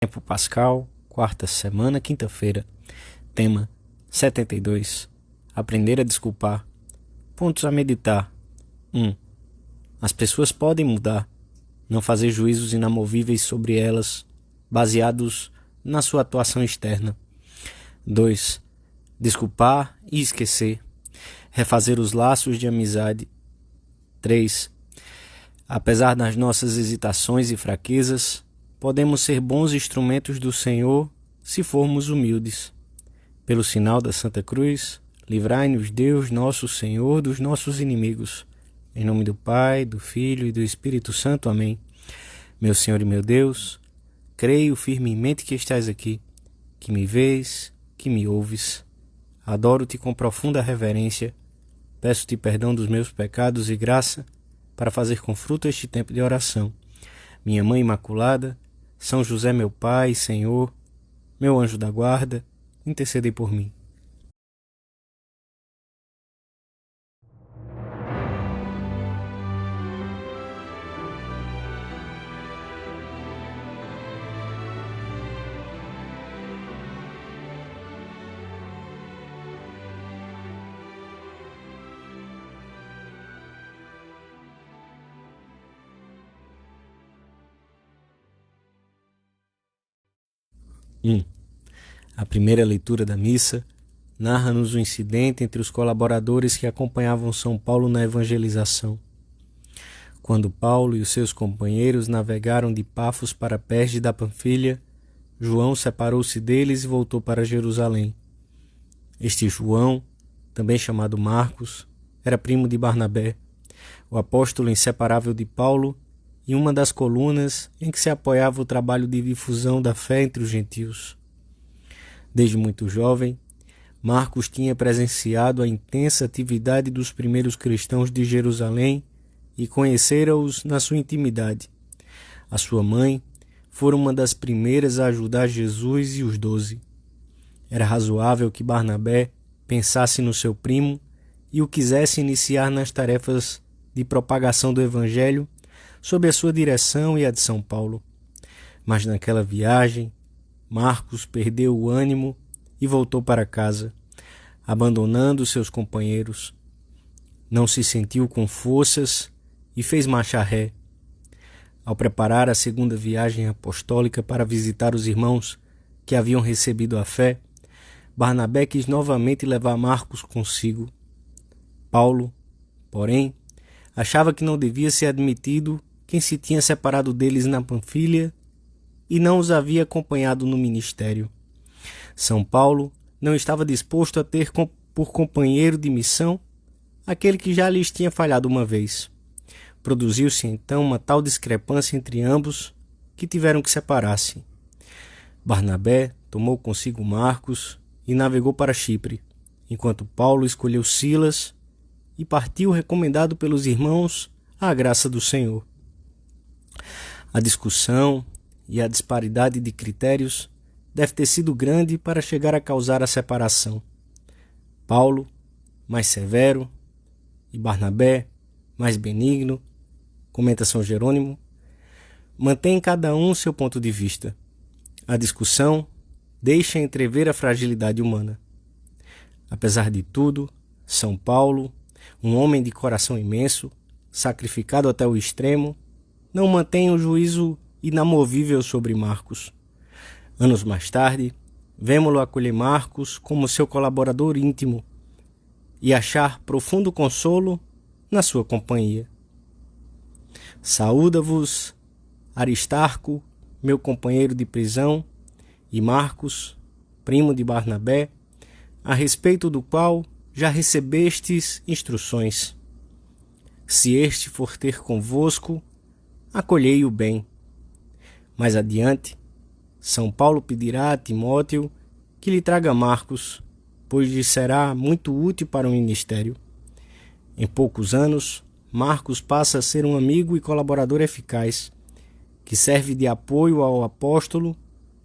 Tempo Pascal, quarta semana, quinta-feira. Tema 72. Aprender a desculpar. Pontos a meditar. 1. As pessoas podem mudar. Não fazer juízos inamovíveis sobre elas, baseados na sua atuação externa. 2. Desculpar e esquecer. Refazer os laços de amizade. 3. Apesar das nossas hesitações e fraquezas, podemos ser bons instrumentos do Senhor se formos humildes. Pelo sinal da Santa Cruz, livrai-nos Deus, nosso Senhor, dos nossos inimigos. Em nome do Pai, do Filho e do Espírito Santo. Amém. Meu Senhor e meu Deus, creio firmemente que estás aqui, que me vês, que me ouves. Adoro-te com profunda reverência. Peço-te perdão dos meus pecados e graça para fazer com fruto este tempo de oração. Minha Mãe Imaculada, São José meu Pai e Senhor, meu anjo da guarda, intercedei por mim. A primeira leitura da missa narra-nos o incidente entre os colaboradores que acompanhavam São Paulo na evangelização. Quando Paulo e os seus companheiros navegaram de Pafos para Perge da Panfilha, João separou-se deles e voltou para Jerusalém. Este João, também chamado Marcos, era primo de Barnabé, o apóstolo inseparável de Paulo e uma das colunas em que se apoiava o trabalho de difusão da fé entre os gentios. Desde muito jovem, Marcos tinha presenciado a intensa atividade dos primeiros cristãos de Jerusalém e conhecera-os na sua intimidade. A sua mãe fora uma das primeiras a ajudar Jesus e os 12. Era razoável que Barnabé pensasse no seu primo e o quisesse iniciar nas tarefas de propagação do Evangelho sob a sua direção e a de São Paulo. Mas naquela viagem, Marcos perdeu o ânimo e voltou para casa, abandonando seus companheiros. Não se sentiu com forças e fez marcha ré. Ao preparar a segunda viagem apostólica para visitar os irmãos que haviam recebido a fé, Barnabé quis novamente levar Marcos consigo. Paulo, porém, achava que não devia ser admitido quem se tinha separado deles na Panfilha e não os havia acompanhado no ministério. São Paulo não estava disposto a ter por companheiro de missão aquele que já lhes tinha falhado uma vez. Produziu-se então uma tal discrepância entre ambos que tiveram que separar-se. Barnabé tomou consigo Marcos e navegou para Chipre, enquanto Paulo escolheu Silas e partiu recomendado pelos irmãos à graça do Senhor. A discussão e a disparidade de critérios deve ter sido grande para chegar a causar a separação. Paulo, mais severo, e Barnabé, mais benigno, comenta São Jerônimo, mantém cada um seu ponto de vista. A discussão deixa entrever a fragilidade humana. Apesar de tudo, São Paulo, um homem de coração imenso, sacrificado até o extremo, não mantém o juízo inamovível sobre Marcos. Anos mais tarde, vemo-lo acolher Marcos como seu colaborador íntimo e achar profundo consolo na sua companhia. Saúda-vos Aristarco, meu companheiro de prisão, e Marcos, primo de Barnabé, a respeito do qual já recebestes instruções. Se este for ter convosco, acolhei-o bem. Mais adiante, São Paulo pedirá a Timóteo que lhe traga Marcos, pois lhe será muito útil para o ministério. Em poucos anos, Marcos passa a ser um amigo e colaborador eficaz, que serve de apoio ao apóstolo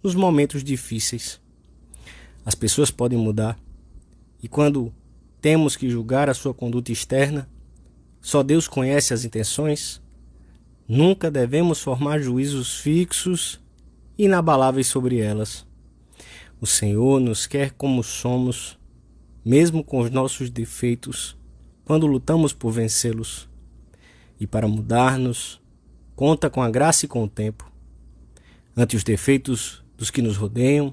nos momentos difíceis. As pessoas podem mudar, e quando temos que julgar a sua conduta externa, só Deus conhece as intenções. Nunca devemos formar juízos fixos inabaláveis sobre elas. O Senhor nos quer como somos, mesmo com os nossos defeitos, quando lutamos por vencê-los. E para mudar-nos, conta com a graça e com o tempo. Ante os defeitos dos que nos rodeiam,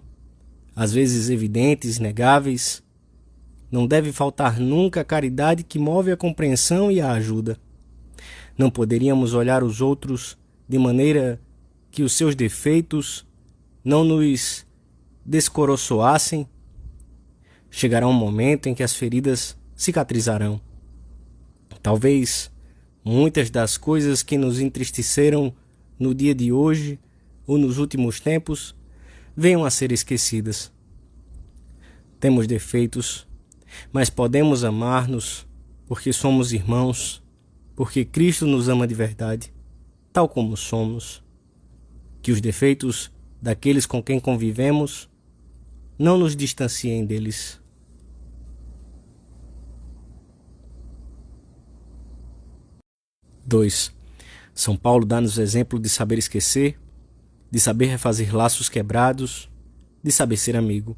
às vezes evidentes, negáveis, não deve faltar nunca a caridade que move a compreensão e a ajuda. Não poderíamos olhar os outros de maneira que os seus defeitos não nos descoroçoassem. Chegará um momento em que as feridas cicatrizarão. Talvez muitas das coisas que nos entristeceram no dia de hoje ou nos últimos tempos venham a ser esquecidas. Temos defeitos, mas podemos amar-nos porque somos irmãos, porque Cristo nos ama de verdade, tal como somos. Que os defeitos daqueles com quem convivemos não nos distanciem deles. 2. São Paulo dá-nos exemplo de saber esquecer, de saber refazer laços quebrados, de saber ser amigo.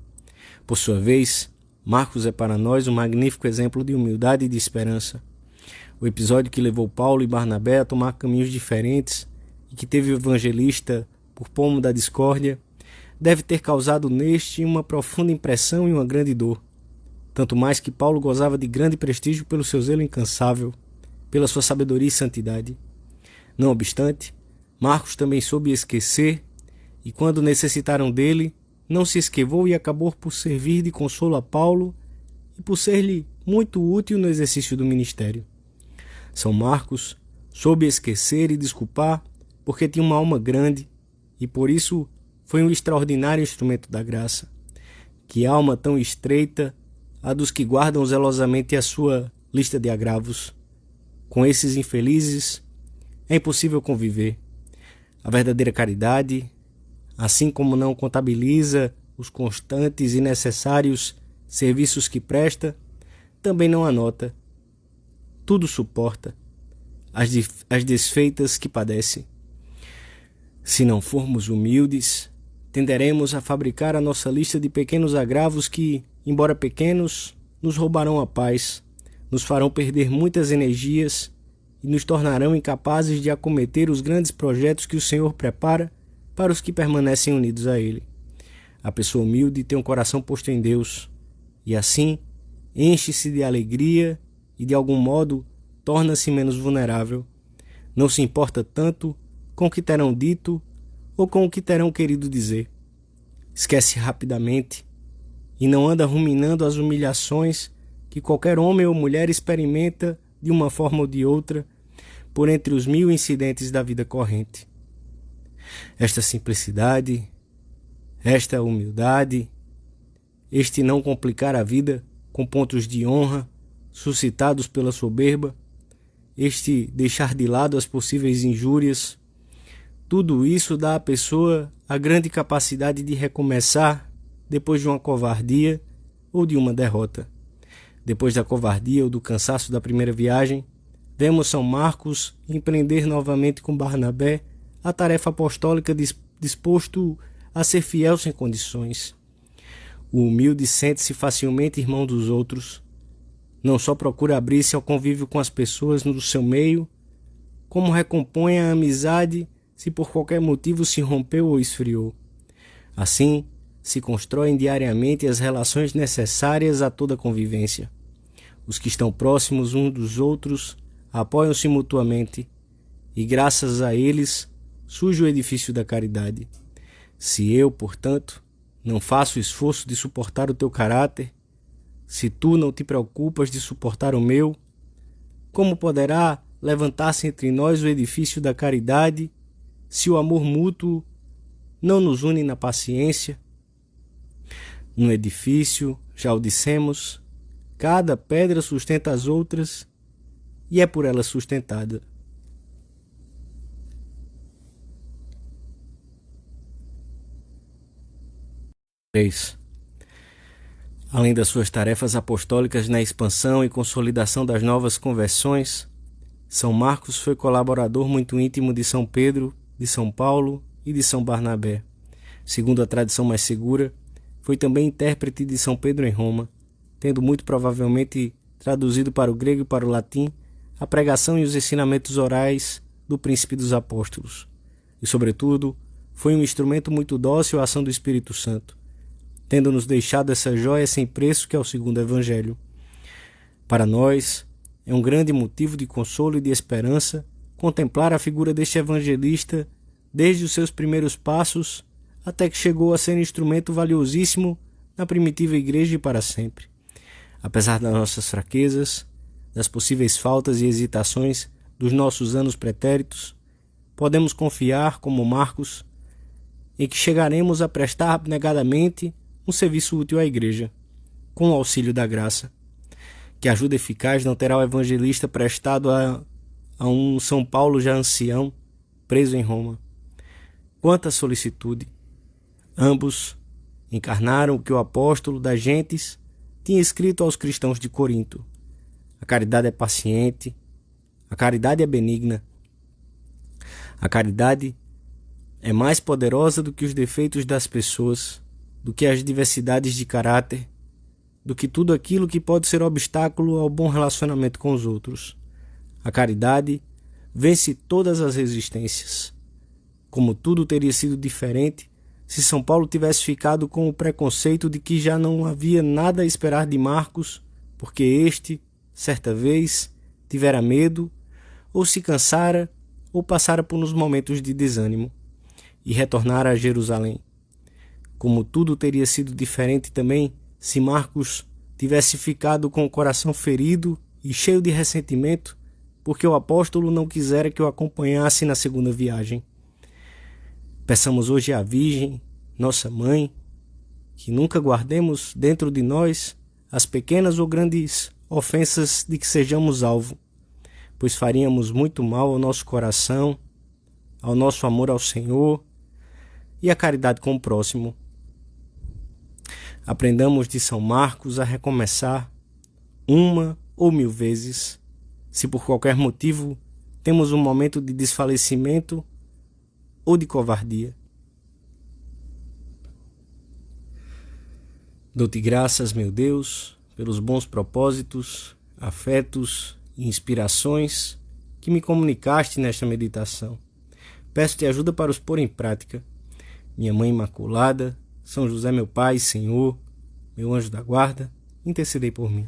Por sua vez, Marcos é para nós um magnífico exemplo de humildade e de esperança. O episódio que levou Paulo e Barnabé a tomar caminhos diferentes e que teve o evangelista por pomo da discórdia, deve ter causado neste uma profunda impressão e uma grande dor. Tanto mais que Paulo gozava de grande prestígio pelo seu zelo incansável, pela sua sabedoria e santidade. Não obstante, Marcos também soube esquecer, e quando necessitaram dele, não se esquivou e acabou por servir de consolo a Paulo e por ser-lhe muito útil no exercício do ministério. São Marcos soube esquecer e desculpar porque tinha uma alma grande e por isso foi um extraordinário instrumento da graça. Que alma tão estreita a dos que guardam zelosamente a sua lista de agravos. Com esses infelizes é impossível conviver. A verdadeira caridade, assim como não contabiliza os constantes e necessários serviços que presta, também não anota. Tudo suporta, as desfeitas que padece. Se não formos humildes, tenderemos a fabricar a nossa lista de pequenos agravos que, embora pequenos, nos roubarão a paz, nos farão perder muitas energias e nos tornarão incapazes de acometer os grandes projetos que o Senhor prepara para os que permanecem unidos a Ele. A pessoa humilde tem um coração posto em Deus e assim enche-se de alegria e de algum modo torna-se menos vulnerável. Não se importa tanto com o que terão dito ou com o que terão querido dizer. Esquece rapidamente e não anda ruminando as humilhações que qualquer homem ou mulher experimenta de uma forma ou de outra por entre os 1000 incidentes da vida corrente. Esta simplicidade, esta humildade, este não complicar a vida com pontos de honra suscitados pela soberba, este deixar de lado as possíveis injúrias, tudo isso dá à pessoa a grande capacidade de recomeçar depois de uma covardia ou de uma derrota. Depois da covardia ou do cansaço da primeira viagem, vemos São Marcos empreender novamente com Barnabé a tarefa apostólica disposto a ser fiel sem condições. O humilde sente-se facilmente irmão dos outros. Não só procura abrir-se ao convívio com as pessoas no seu meio, como recompõe a amizade se por qualquer motivo se rompeu ou esfriou. Assim, se constroem diariamente as relações necessárias a toda convivência. Os que estão próximos uns dos outros apoiam-se mutuamente e, graças a eles, surge o edifício da caridade. Se eu, portanto, não faço esforço de suportar o teu caráter, se tu não te preocupas de suportar o meu, como poderá levantar-se entre nós o edifício da caridade, se o amor mútuo não nos une na paciência? No edifício, já o dissemos, cada pedra sustenta as outras e é por elas sustentada. Além das suas tarefas apostólicas na expansão e consolidação das novas conversões, São Marcos foi colaborador muito íntimo de São Pedro, de São Paulo e de São Barnabé. Segundo a tradição mais segura, foi também intérprete de São Pedro em Roma, tendo muito provavelmente traduzido para o grego e para o latim a pregação e os ensinamentos orais do Príncipe dos Apóstolos. E, sobretudo, foi um instrumento muito dócil à ação do Espírito Santo, tendo-nos deixado essa joia sem preço que é o segundo Evangelho. Para nós, é um grande motivo de consolo e de esperança contemplar a figura deste evangelista desde os seus primeiros passos até que chegou a ser instrumento valiosíssimo na primitiva igreja e para sempre. Apesar das nossas fraquezas, das possíveis faltas e hesitações dos nossos anos pretéritos, podemos confiar, como Marcos, em que chegaremos a prestar abnegadamente um serviço útil à igreja, com o auxílio da graça. Que ajuda eficaz não terá o evangelista prestado a um São Paulo já ancião, preso em Roma. Quanta solicitude! Ambos encarnaram o que o apóstolo das gentes tinha escrito aos cristãos de Corinto. A caridade é paciente, a caridade é benigna. A caridade é mais poderosa do que os defeitos das pessoas, do que as diversidades de caráter, do que tudo aquilo que pode ser obstáculo ao bom relacionamento com os outros. A caridade vence todas as resistências. Como tudo teria sido diferente se São Paulo tivesse ficado com o preconceito de que já não havia nada a esperar de Marcos, porque este, certa vez, tivera medo, ou se cansara, ou passara por uns momentos de desânimo, e retornara a Jerusalém. Como tudo teria sido diferente também se Marcos tivesse ficado com o coração ferido e cheio de ressentimento, porque o apóstolo não quisera que o acompanhasse na segunda viagem. Peçamos hoje à Virgem, nossa Mãe, que nunca guardemos dentro de nós as pequenas ou grandes ofensas de que sejamos alvo, pois faríamos muito mal ao nosso coração, ao nosso amor ao Senhor e à caridade com o próximo. Aprendamos de São Marcos a recomeçar uma ou 1000 vezes, se por qualquer motivo temos um momento de desfalecimento ou de covardia. Dou-te graças, meu Deus, pelos bons propósitos, afetos e inspirações que me comunicaste nesta meditação. Peço-te ajuda para os pôr em prática. Minha Mãe Imaculada, São José meu Pai e Senhor, meu anjo da guarda, intercedei por mim.